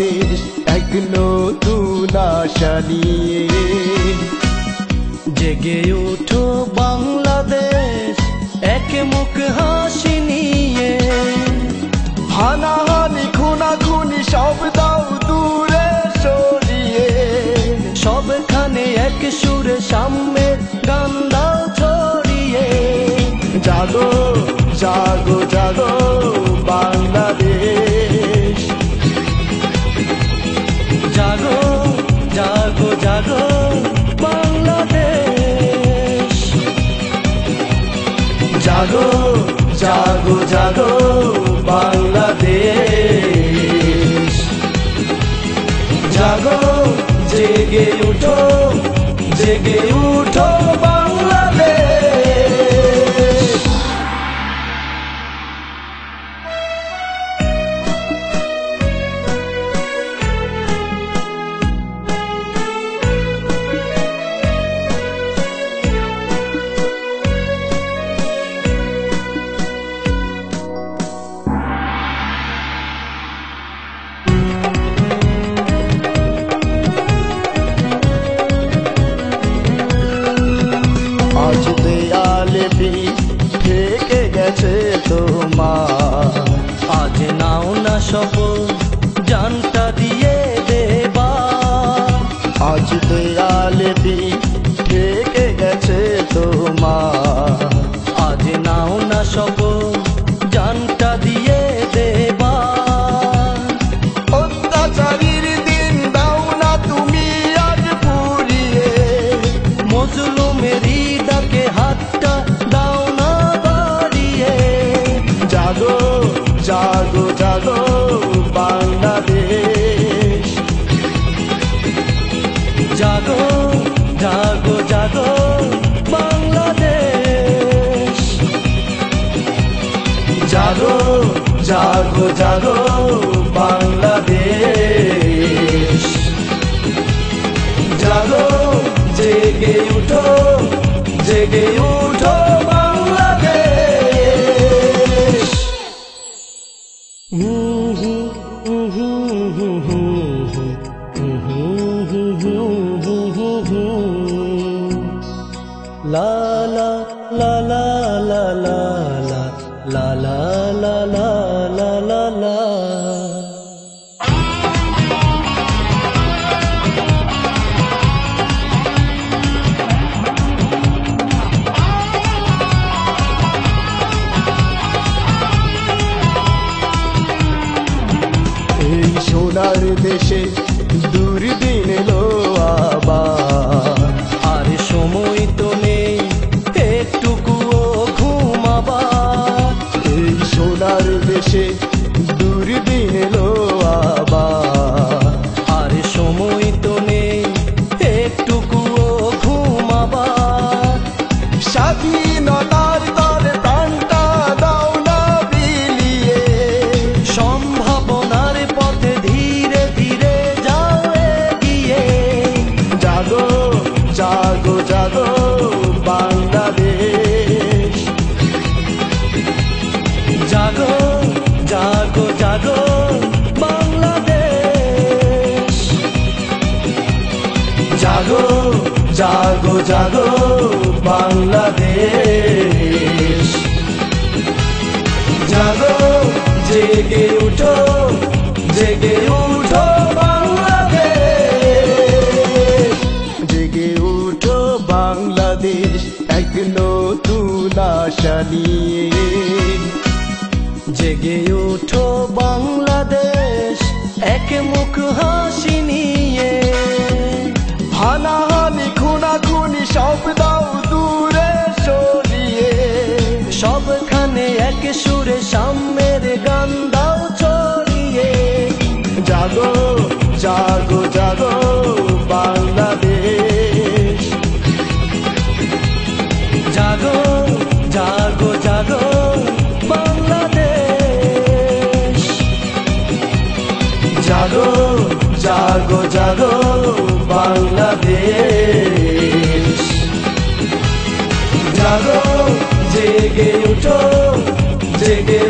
বাংলাদেশ এক নতুন আশা নিয়ে। জেগে উঠো বাংলাদেশ এক মুখ হাসি নিয়ে। হানাহানি খুনাখুনি সব দাও দূরে সরিয়ে। সবখানে এক সুরে সাম্যের গান দাও ছড়িয়ে। জাগো জাগো জাগো বাংলাদেশ। জাগো জাগো জাগো বাংলাদেশ। জাগো জাগো জাগো বাংলাদেশ। জাগো জেগে উঠো জেগে উঠো বাংলাদেশ। আজ দেয়ালে থেকে গেছে তোমার। আজ নাও না শপথ জানটা দিয়ে দেবার। আজ দেয়ালে থেকে গেছে তোমার। আজ নাও না শপথ জানটা দিয়ে দেবার। অত্যাচারীর দিন দাও না তুমি আজ পুরিয়ে। মজলুমেরই ডাকে হাতটা দাও না বাড়িয়ে। জাগো জাগো জাগো বাংলাদেশ। জাগো জাগো জাগো বাংলাদেশ। জাগো জাগো জাগো বাংলাদেশ। জাগো জেগে উঠো জেগে উঠো বাংলাদেশ। লা লা লা লা লা লা লা লা লা লা লা লা লা। এই সোনার দেশে দুর্দিন এলো আবার। আর সময় তো নেই একটুকুও ঘুমাবার। এই সোনার দেশে দুর্দিন এলো আবার। আর সময় তো নেই একটুকুও ঘুমাবার। স্বাধীনতার তরে প্রাণটা দাও না বিলিয়ে। সম্ভাবনার পথে ধীরে ধীরে যাও এগিয়ে। জাগো জাগো জাগো বাংলাদেশ। জাগো জাগো জাগো বাংলাদেশ। জাগো জাগো জাগো বাংলাদেশ। জাগো জেগে উঠো জেগে উঠো বাংলাদেশ। জেগে উঠো বাংলাদেশ এক নতুন আশা নিয়ে। জেগে উঠো বাংলাদেশ এক মুখ হাসি নিয়ে। হানাহানি খুনাখুনি সব দাও দূরে সরিয়ে। সবখানে এক সুরে সাম্যের গান দাও ছড়িয়ে। জাগো জাগো জাগো বাংলাদেশ। জাগো জাগো জাগো বাংলাদেশ। জাগো জাগো জাগো বাংলাদেশ। জাগো জেগে উঠো জেগে